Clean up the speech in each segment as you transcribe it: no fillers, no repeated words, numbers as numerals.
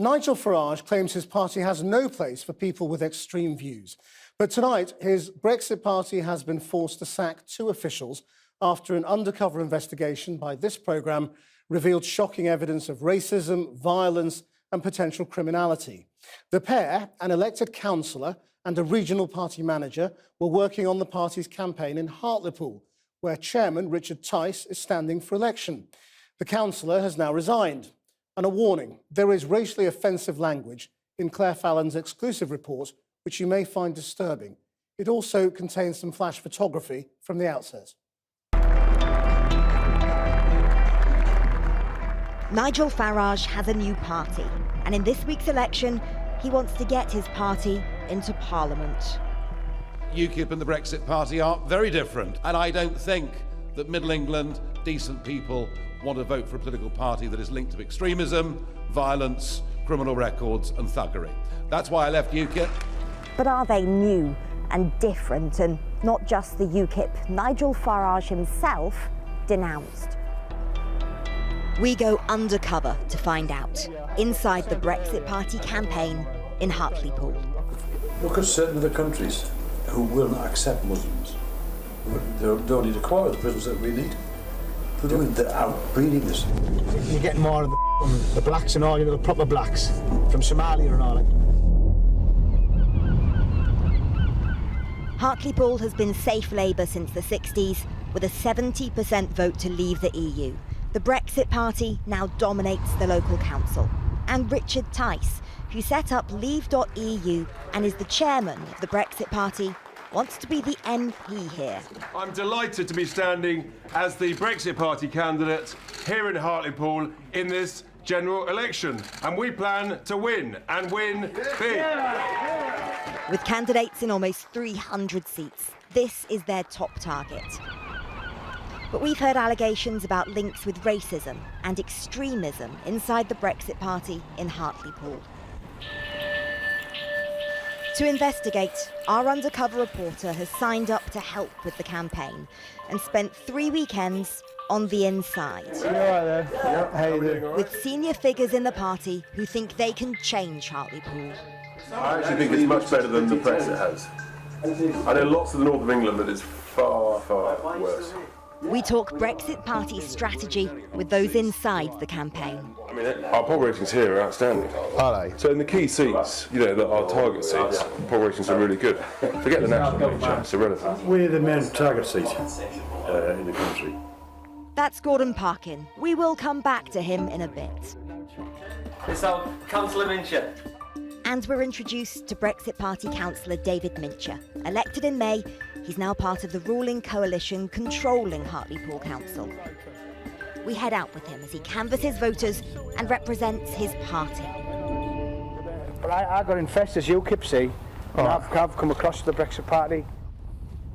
Nigel Farage claims his party has no place for people with extreme views. But tonight, his Brexit Party has been forced to sack 2 officials after an undercover investigation by this programme revealed shocking evidence of racism, violence and potential criminality. The pair, an elected councillor and a regional party manager, were working on the party's campaign in Hartlepool, where Chairman Richard Tice is standing for election. The councillor has now resigned. And a warning, there is racially offensive language in Claire Fallon's exclusive report, which you may find disturbing. It also contains some flash photography from the outset. Nigel Farage has a new party, and in this week's election, he wants to get his party into Parliament. UKIP and the Brexit Party are very different, and I don't think that Middle England, decent people, want to vote for a political party that is linked to extremism, violence, criminal records and thuggery. That's why I left UKIP. But are they new and different, and not just the UKIP Nigel Farage himself denounced? We go undercover to find out, inside the Brexit Party campaign in Hartlepool. Look at certain other countries who will not accept Muslims. They don't need a quarter of the prisoners that we need. They're outbreeding us. You're getting more of the blacks and all, you know, the proper blacks from Somalia and all that. Hartlepool has been safe Labour since the 60s, with a 70% vote to leave the EU. The Brexit Party now dominates the local council. And Richard Tice, who set up Leave.eu and is the chairman of the Brexit Party, wants to be the MP here. I'm delighted to be standing as the Brexit Party candidate here in Hartlepool in this general election. And we plan to win, and win big. With candidates in almost 300 seats, this is their top target. But we've heard allegations about links with racism and extremism inside the Brexit Party in Hartlepool. To investigate, our undercover reporter has signed up to help with the campaign and spent 3 weekends on the inside. With senior figures in the party who think they can change Hartlepool. I actually think it's much better than the press it has. I know lots of the north of England that is far, far worse. We talk Brexit Party strategy with those inside the campaign. I mean, our poll ratings here are outstanding. Are they? So in the key seats, you know, that our target seats, poll ratings are really good. Forget the national nature, it's irrelevant. We're the main target seat in the country. That's Gordon Parkin. We will come back to him in a bit. It's our Councillor Mincher. And we're introduced to Brexit Party councillor David Mincher. Elected in May, he's now part of the ruling coalition controlling Hartlepool Council. We head out with him as he canvasses voters and represents his party. Well, I got infested as UKIP, see, and I've come across the Brexit Party.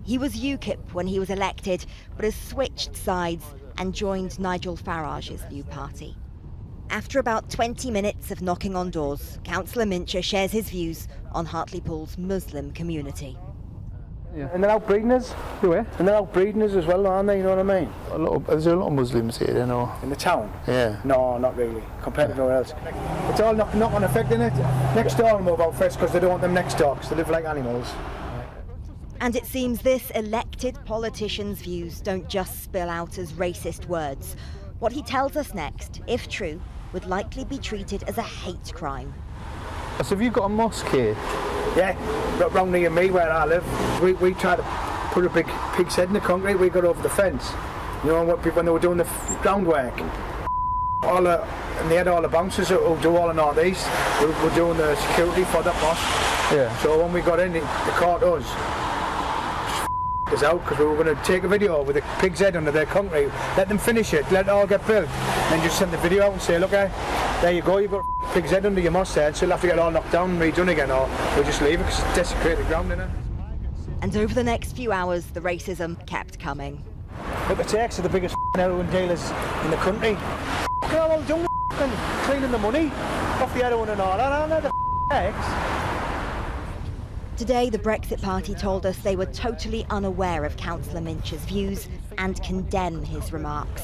He was UKIP when he was elected, but has switched sides and joined Nigel Farage's new party. After about 20 minutes of knocking on doors, Councillor Mincher shares his views on Hartlepool's Muslim community. Yeah. And they're outbreeding us. Where? And they're outbreeding us as well, aren't they? You know what I mean? There's a lot of Muslims here, you know. In the town? Yeah. No, not really, compared to everywhere else. It's all knock-on effect, isn't it? Next door will move out first because they don't want them next door, because they live like animals. And it seems this elected politician's views don't just spill out as racist words. What he tells us next, if true, would likely be treated as a hate crime. So have you got a mosque here? Yeah, round near me where I live. We tried to put a big pig's head in the concrete, we got over the fence. You know, when they were doing the groundwork. And they had all the bouncers who do all the North East. We were doing the security for that mosque. Yeah. So when we got in, they caught us. Us out because we were going to take a video with a pig's head under their concrete, let them finish it, let it all get built, and just send the video out and say, look, there you go, you've got a pig's head under your mosque there, so you'll have to get it all knocked down and redone again, or we'll just leave it because it's desecrated ground, innit? And over the next few hours, the racism kept coming. Look, the Turks are the biggest heroin dealers in the country. They're all doing cleaning the money off the heroin and all that, aren't they, the Turks? Today, the Brexit Party told us they were totally unaware of Councillor Mincher's views and condemn his remarks.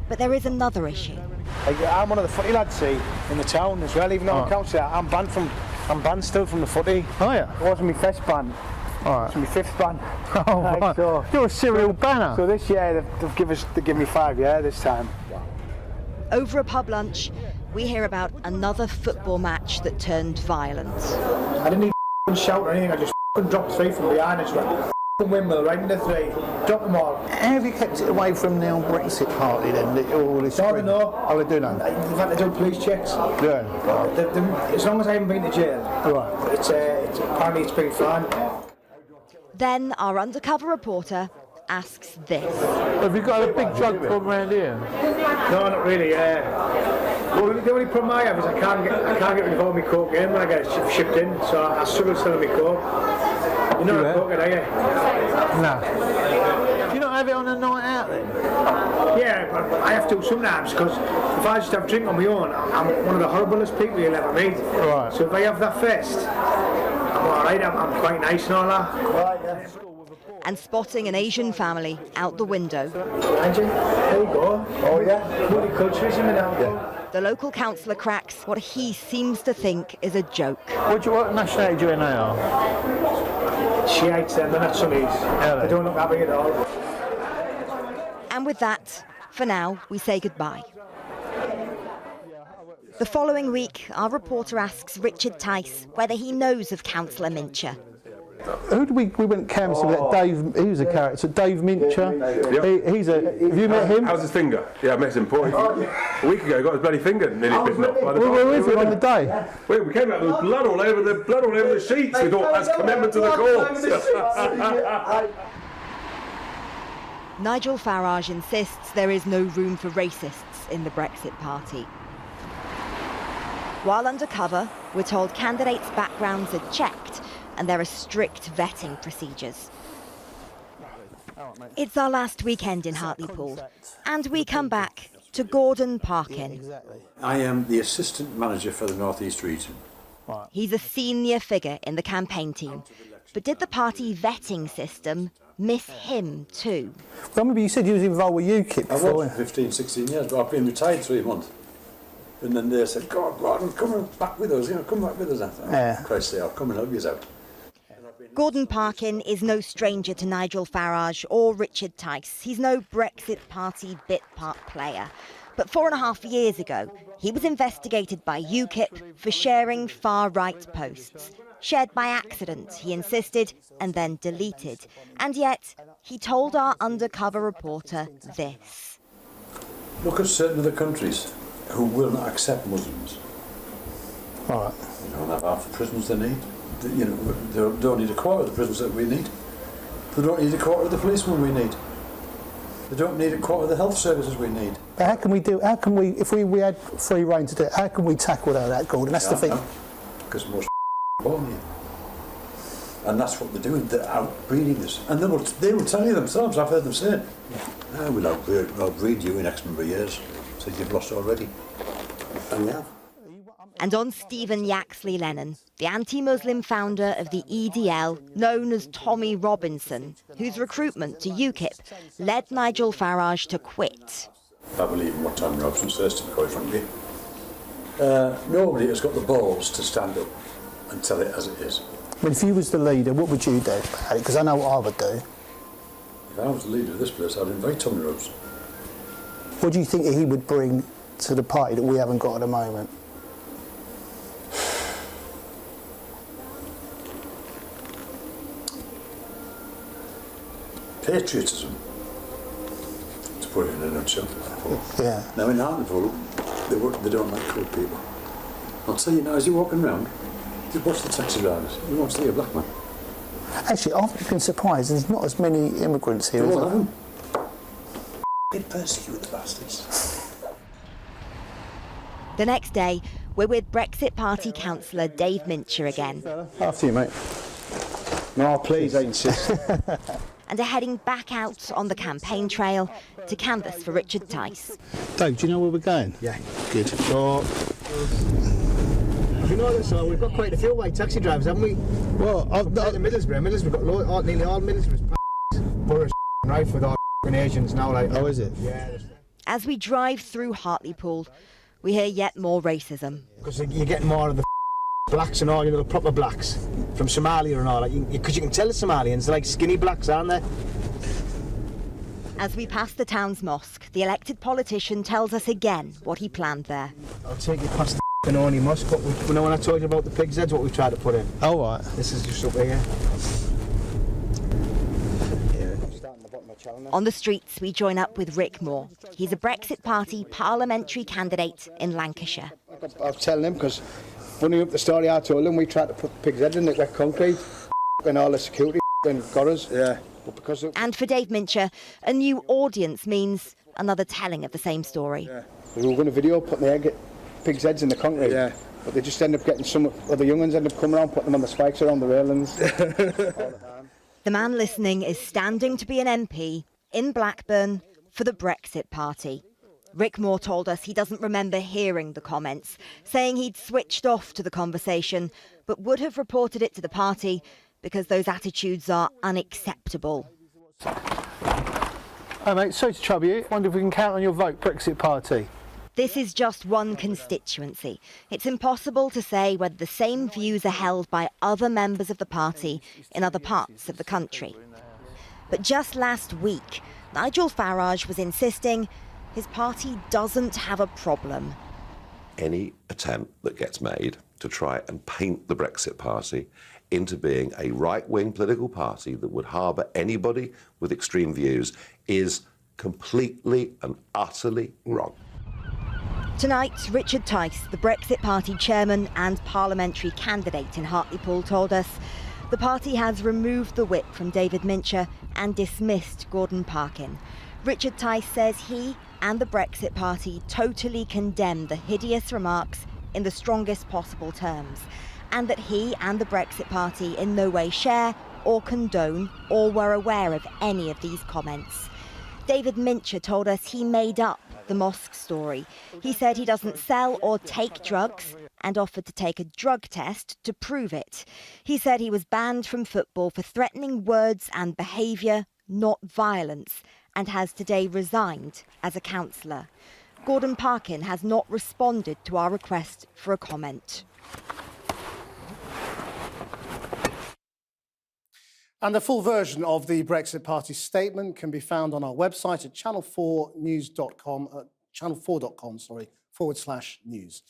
But there is another issue. I'm one of the footy lads, see, in the town as well. Even though I'm a councillor, I'm banned still from the footy. Oh yeah? It wasn't my first ban. All right. It's my fifth ban. Oh, right. So, you're a serial banner. So this year they've given me 5 years this time. Over a pub lunch, we hear about another football match that turned violent. I didn't even shout or anything. I just dropped 3 from behind. It's like windmill right into 3. Dropped them all. How have you kept it away from the old Brexit Party then? All this No, they know. Oh, they do know. They've had to do police checks. Yeah. As long as I haven't been to jail, Right. Apparently it's been fine. Then Our undercover reporter asks this. Have you got a big drug problem around here? No, not really. Well, the only problem I have is I can't get rid of all my cocaine when I get it shipped in, so I struggle selling my coke. You know what coke, are you? No. Do you not have it on a night out then? Yeah, but I have to sometimes, because if I just have a drink on my own, I'm one of the horriblest people you'll ever meet. Right. So if I have that first, I'm alright, I'm quite nice and all that. Right, yeah. And spotting an Asian family out the window. There you go. Oh yeah, multiculturalism in alcohol. The local councillor cracks what he seems to think is a joke. What nationality do you know they are? Shiites, they're not Sunnis. They don't look happy at all. And with that, for now, we say goodbye. The following week, our reporter asks Richard Tice whether he knows of Councillor Mincher. Who did we went canvassing with that Dave? He was a character. Dave Mincher. Yep. Have you met him? How's his finger? Yeah, I met him. A week ago, he got his bloody finger nearly bitten off. Where is it on the day? Well, we came out with blood all over the sheets. We thought that's commitment to the cause. Nigel Farage insists there is no room for racists in the Brexit Party. While undercover, we're told candidates' backgrounds are checked and there are strict vetting procedures. It's our last weekend in Hartlepool, and we come back to Gordon Parkin. I am the assistant manager for the North East region. He's a senior figure in the campaign team, but did the party vetting system miss him too? Well, I remember you said you was involved with UKIP I was for 15, 16 years, but I've been retired 3 months. And then they said, God, Gordon, come back with us, come back with us. I thought, Christ, I'll come and help you out. Gordon Parkin is no stranger to Nigel Farage or Richard Tice. He's no Brexit Party bit part player. But 4.5 years ago, he was investigated by UKIP for sharing far-right posts. Shared by accident, he insisted, and then deleted. And yet, he told our undercover reporter this. Look at certain other countries who will not accept Muslims. Right. They don't have half the prisons they need. They don't need a quarter of the prisons that we need. They don't need a quarter of the policemen we need. They don't need a quarter of the health services we need. But how can we, if we had free reign to do it, how can we tackle that, Gordon? That's the thing. Because most born here. And that's what they're doing, they're outbreeding us. And they will tell you themselves, I've heard them say it. We'll outbreed you in X number of years, so you've lost already. And we have. And on Stephen Yaxley Lennon, the anti-Muslim founder of the EDL, known as Tommy Robinson, whose recruitment to UKIP led Nigel Farage to quit. I believe in what Tommy Robinson says, to be quite frankly. Nobody has got the balls to stand up and tell it as it is. I mean, if you was the leader, what would you do about it? Because I know what I would do. If I was the leader of this place, I'd invite Tommy Robinson. What do you think he would bring to the party that we haven't got at the moment? Patriotism, to put it in a nutshell. Yeah. Now in Hartlepool, they don't like coloured people. I'll tell you now, as you're walking around, you watch the taxi drivers, you won't see a black man. Actually, I've been surprised there's not as many immigrants here. They persecute the bastards. The next day, we're with Brexit Party councillor Dave Mincher again. After you, mate. No, please, I insist. And are heading back out on the campaign trail to canvass for Richard Tice. Dave, do you know where we're going? Yeah. Good. So, you know this, we've got quite a few white taxi drivers, haven't we? Well, Middlesbrough got nearly all Middlesbrough's boroughs rife with all Asians now. Like, oh, is it? Yeah. As we drive through Hartlepool, we hear yet more racism. Because you're getting more of the blacks and all, you know, the proper blacks from Somalia and all that. Because you can tell the Somalians, they're like skinny blacks, aren't they? As we pass the town's mosque, the elected politician tells us again what he planned there. I'll take you past the Only Mosque, but you know when I told you about the pig's heads, what we tried to put in? Oh, right. This is just up here. On the streets, we join up with Rick Moore. He's a Brexit Party parliamentary candidate in Lancashire. I was telling him, because funny up the story I told him, we tried to put pig's heads in the wet concrete and all the security and got us. Yeah. But because and for Dave Mincher, a new audience means another telling of the same story. Yeah. We were going to video putting the pig's heads in the concrete, yeah. But they just end up getting some, or the young ones end up coming around, putting them on the spikes around the railings. The man listening is standing to be an MP in Blackburn for the Brexit Party. Rick Moore told us he doesn't remember hearing the comments, saying he'd switched off to the conversation, but would have reported it to the party because those attitudes are unacceptable. Hi mate, sorry to trouble you. Wonder if we can count on your vote, Brexit Party. This is just one constituency. It's impossible to say whether the same views are held by other members of the party in other parts of the country. But just last week, Nigel Farage was insisting his party doesn't have a problem. Any attempt that gets made to try and paint the Brexit Party into being a right-wing political party that would harbour anybody with extreme views is completely and utterly wrong. Tonight, Richard Tice, the Brexit Party chairman and parliamentary candidate in Hartlepool, told us the party has removed the whip from David Mincher and dismissed Gordon Parkin. Richard Tice says he and the Brexit Party totally condemn the hideous remarks in the strongest possible terms, and that he and the Brexit Party in no way share or condone or were aware of any of these comments. David Mincher told us he made up the mosque story. He said he doesn't sell or take drugs and offered to take a drug test to prove it. He said he was banned from football for threatening words and behaviour, not violence, and has today resigned as a councillor. Gordon Parkin has not responded to our request for a comment. And the full version of the Brexit Party statement can be found on our website at channel4news.com, channel4.com/news.